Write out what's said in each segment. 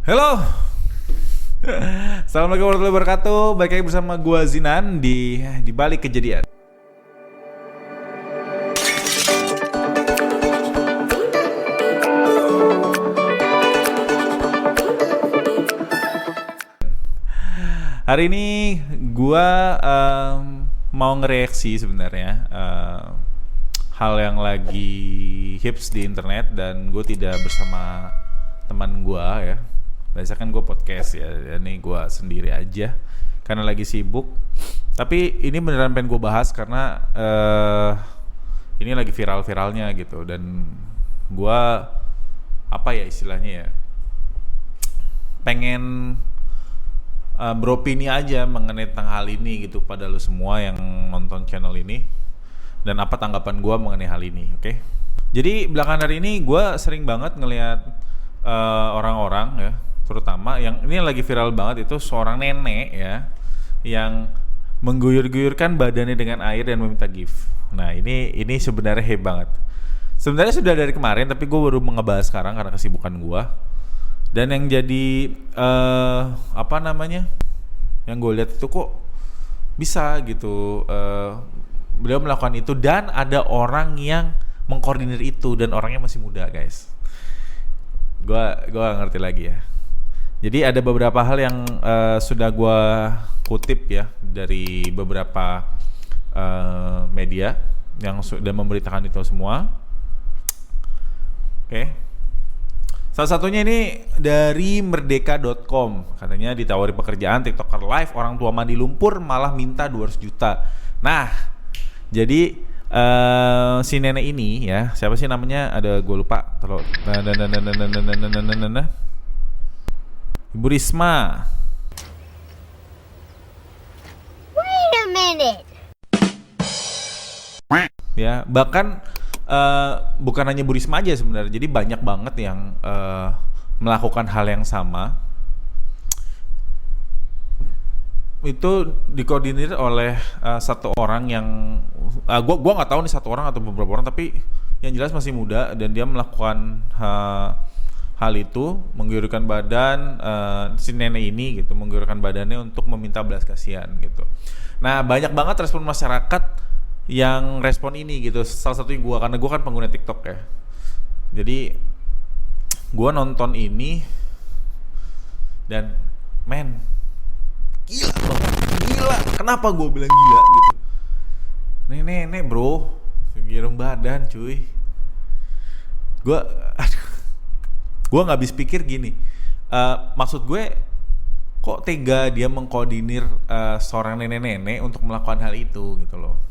Halo. Assalamualaikum warahmatullahi wabarakatuh. Balik lagi bersama gua Zinan di balik kejadian. Hari ini gua mau ngereaksi sebenarnya hal yang lagi hits di internet, dan gue tidak bersama teman gue ya. Biasa kan gue podcast ya, ini gue sendiri aja karena lagi sibuk. Tapi ini beneran pengen gue bahas karena ini lagi viral-viralnya gitu, dan gue apa ya istilahnya ya, pengen beropini aja mengenai tentang hal ini gitu pada lo semua yang nonton channel ini, dan apa tanggapan gue mengenai hal ini, oke? Jadi belakangan hari ini gue sering banget ngelihat orang-orang ya, terutama yang ini lagi viral banget itu seorang nenek ya, yang mengguyur-guyurkan badannya dengan air dan meminta gift. Nah ini sebenarnya hebat banget. Sebenarnya sudah dari kemarin, tapi gue baru ngebahas sekarang karena kesibukan gue. Dan yang jadi apa namanya, yang gue lihat itu kok bisa gitu. Beliau melakukan itu dan ada orang yang mengkoordinir itu, dan orangnya masih muda guys. Gua gak ngerti lagi ya. Jadi ada beberapa hal yang sudah gua kutip ya dari beberapa media yang sudah memberitakan itu semua. Oke. Salah satunya ini dari merdeka.com, katanya ditawari pekerjaan TikToker live, orang tua mandi lumpur malah minta 200 juta. Nah, jadi si nenek ini ya, siapa sih namanya? Ada gue lupa. Kalau Ibu Risma. Wait a minute. Ya, bahkan bukan hanya Bu Risma aja sebenarnya. Jadi banyak banget yang melakukan hal yang sama. Itu dikoordinir oleh satu orang yang gua nggak tahu nih satu orang atau beberapa orang, tapi yang jelas masih muda, dan dia melakukan hal itu, mengguyurkan badan si nenek ini gitu, mengguyurkan badannya untuk meminta belas kasihan gitu. Nah banyak banget respon masyarakat yang respon ini gitu. Salah satunya gua, karena gua kan pengguna TikTok ya. Jadi gua nonton ini dan gila banget, gila. Kenapa gue bilang gila gitu? Nenek bro, giring badan cuy. Gue nggak habis pikir gini. Maksud gue, kok tega dia mengkoordinir seorang nenek-nenek untuk melakukan hal itu gitu loh.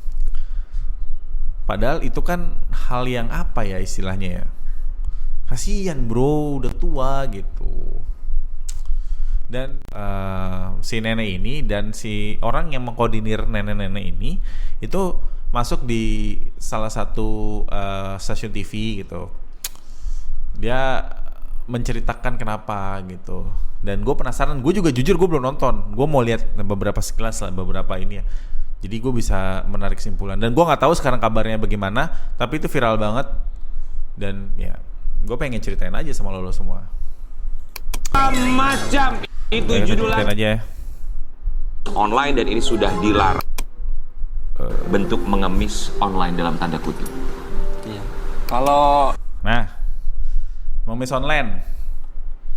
Padahal itu kan hal yang apa ya istilahnya ya, kasihan bro, udah tua gitu. Dan si nenek ini dan si orang yang mengkoordinir nenek-nenek ini itu masuk di salah satu stasiun TV gitu. Dia menceritakan kenapa gitu. Dan gue penasaran, gue juga jujur gue belum nonton. Gue mau lihat beberapa sekilas lah, beberapa ini ya. Jadi gue bisa menarik kesimpulan. Dan gue nggak tahu sekarang kabarnya bagaimana, tapi itu viral banget. Dan ya, gue pengen ceritain aja sama lo semua. Macam itu judulnya aja ya. Online, dan ini sudah dilarang. Bentuk mengemis online dalam tanda kutip. Iya. Kalau mengemis online,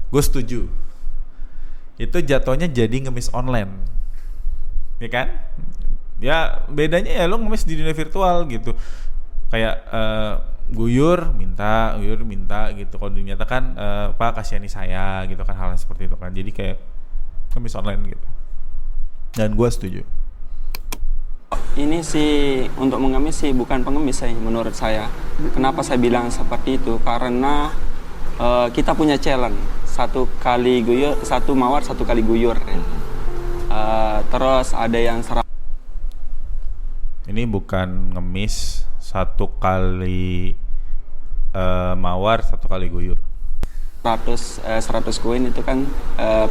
gue setuju. Itu jatuhnya jadi ngemis online, ya kan? Ya bedanya ya lo ngemis di dunia virtual gitu. Kayak guyur minta gitu. Kalau dinyatakan Pak kasihani saya gitu kan, hal seperti itu kan. Jadi kayak ngemis online gitu. Dan gue setuju. ini sih untuk mengemis sih bukan pengemis sih menurut saya. Kenapa saya bilang seperti itu? Karena kita punya challenge, satu kali guyur, satu mawar, satu kali guyur. Terus ada yang ini bukan ngemis satu kali mawar, satu kali guyur. 100 koin itu kan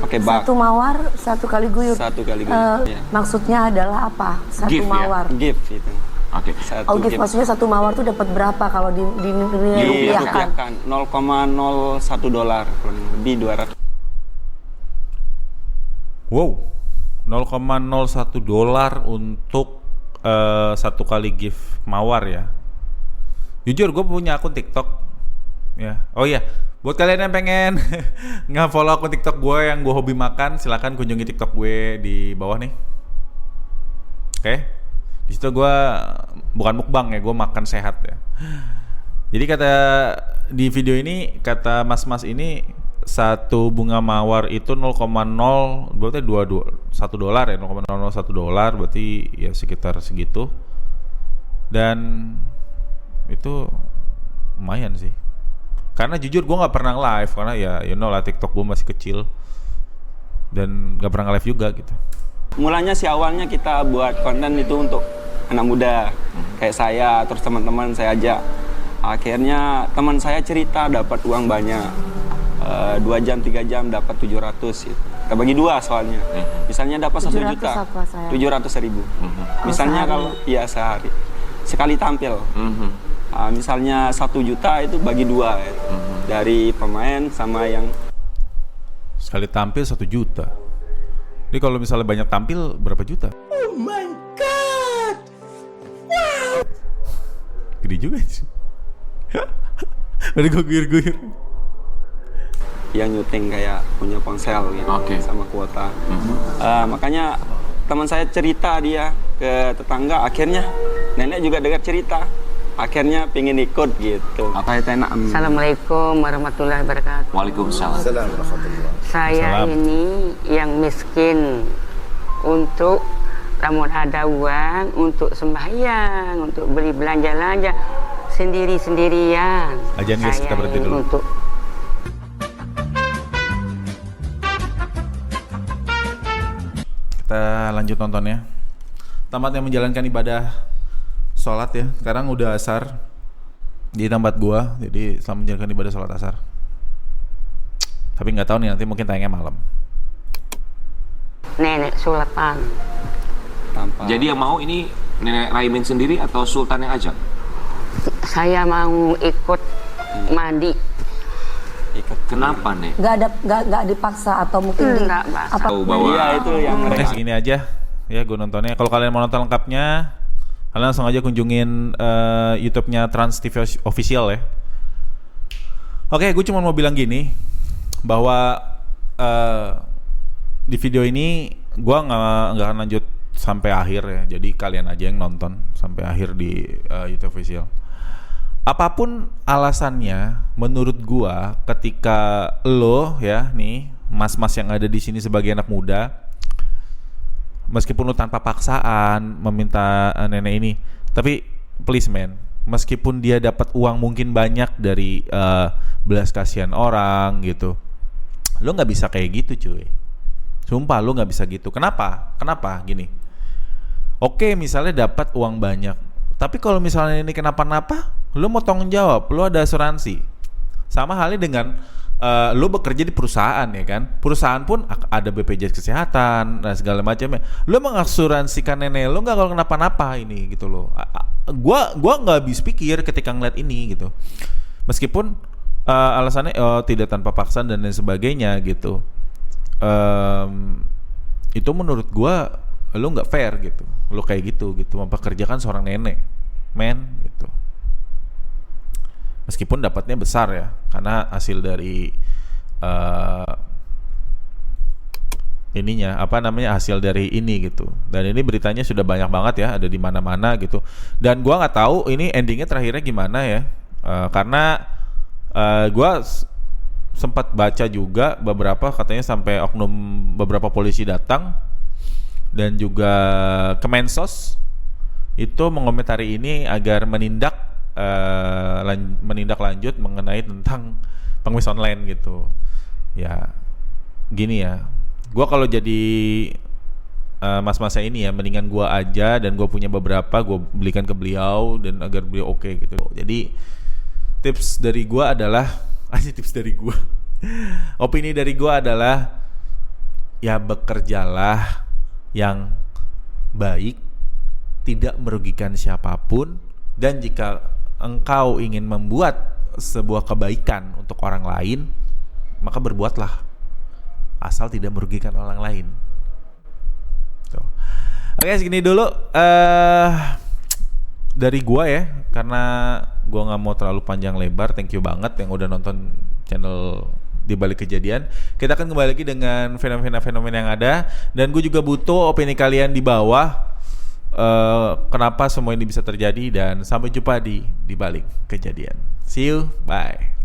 pakai bak. Satu mawar, satu kali guyur. Satu kali guyur. Ya. Maksudnya adalah apa? Satu Gift, mawar. Ya? Gift itu. Oke. Gift maksudnya satu mawar tuh dapat berapa kalau di dunia rupiah kan? $0,01 kurang lebih 200. Wow, $0,01 untuk satu kali gift mawar ya. Jujur gue punya akun TikTok ya. Oh iya, buat kalian yang pengen nge-follow akun TikTok gue yang gue hobi makan, silakan kunjungi TikTok gue di bawah nih. Oke. Di situ gue bukan mukbang ya, gue makan sehat ya. Jadi kata di video ini, kata mas-mas ini, satu bunga mawar itu 0,0 berarti $1 ya, $0,001 berarti ya sekitar segitu. Dan itu lumayan sih. Karena jujur gue nggak pernah live, karena ya you know lah, TikTok gue masih kecil dan nggak pernah live juga gitu. Mulanya sih awalnya kita buat konten itu untuk anak muda kayak saya, terus teman-teman saya ajak. Akhirnya teman saya cerita dapat uang banyak, 2 jam 3 jam dapat 700 gitu. Kita bagi 2 soalnya. Misalnya dapat 1 juta, 700.000. Misalnya kalau ya sehari sekali tampil. Misalnya 1 juta itu bagi 2 ya. Dari pemain sama yang Sekali tampil 1 juta. Jadi kalau misalnya banyak tampil berapa juta? Oh my god! Wow! Gede juga sih. Tadi gue guyur-guyur. yang nyuting kayak punya ponsel gitu, sama kuota. Makanya teman saya cerita dia ke tetangga, akhirnya nenek juga dengar cerita, akhirnya pengen ikut gitu. Apa itu enak? Assalamualaikum warahmatullahi wabarakatuh. Waalaikumsalam. Saya ini yang miskin, untuk namun ada uang untuk sembahyang, untuk beli belanja-belanja sendiri-sendirian. Ajan guys, kita berhenti dulu. Untuk kita lanjut nontonnya. Tamatnya menjalankan ibadah sholat ya. Sekarang udah asar di tempat gua, jadi selamat menjalankan ibadah sholat asar. Tapi nggak tahu nih, nanti mungkin tayangnya malam. nenek sultan. Jadi yang mau ini nenek Raimin sendiri atau sultan yang ajak? Saya mau ikut mandi. Kenapa nek? Nggak dipaksa atau mungkin Enggak, Pak. apa? Iya itu yang Oke, mereka. segini aja ya gue nontonnya. Kalau kalian mau nonton lengkapnya, kalian langsung aja kunjungin YouTube-nya Trans TV Official ya. Oke, gue cuma mau bilang gini, bahwa di video ini gue nggak akan lanjut sampai akhir ya. Jadi kalian aja yang nonton sampai akhir di YouTube Official. Apapun alasannya, menurut gua, ketika lo ya nih mas-mas yang ada di sini sebagai anak muda, meskipun lo tanpa paksaan meminta nenek ini, tapi please man, meskipun dia dapat uang mungkin banyak dari belas kasihan orang gitu, lo nggak bisa kayak gitu cuy. Sumpah lo nggak bisa gitu. Kenapa? Gini. Oke, misalnya dapat uang banyak, tapi kalau misalnya ini kenapa-napa, lu mau tanggung jawab, lu ada asuransi. Sama halnya dengan lu bekerja di perusahaan ya kan. Perusahaan pun ada BPJS kesehatan dan segala macamnya. Lu mengasuransikan nenek lu nggak kalau kenapa-napa ini gitu loh. Gua nggak habis pikir ketika ngeliat ini gitu. Meskipun alasannya tidak tanpa paksaan dan lain sebagainya gitu. Itu menurut gua lu nggak fair gitu. Lu kayak gitu mempekerjakan seorang nenek, men gitu. Meskipun dapatnya besar ya, karena hasil dari hasil dari ini gitu. Dan ini beritanya sudah banyak banget ya, ada di mana-mana gitu. Dan gua nggak tahu ini endingnya terakhirnya gimana ya, karena gua sempat baca juga beberapa, katanya sampai oknum beberapa polisi datang dan juga Kemensos itu mengomentari ini agar menindak lanjut mengenai tentang pengemis online gitu. Ya gini ya, gue kalau jadi mas-masnya ini ya, mendingan gue aja dan gue punya beberapa, gue belikan ke beliau dan agar beliau oke gitu. Jadi tips dari gue adalah opini dari gue adalah ya bekerjalah yang baik, tidak merugikan siapapun, dan jika engkau ingin membuat sebuah kebaikan untuk orang lain, maka berbuatlah, asal tidak merugikan orang lain. Oke, segini dulu dari gua ya, karena gua nggak mau terlalu panjang lebar. Thank you banget yang udah nonton channel Di Balik Kejadian. Kita akan kembali lagi dengan fenomena-fenomena yang ada, dan gue juga butuh opini kalian di bawah. Kenapa semua ini bisa terjadi, dan sampai jumpa di Balik Kejadian. See you, bye.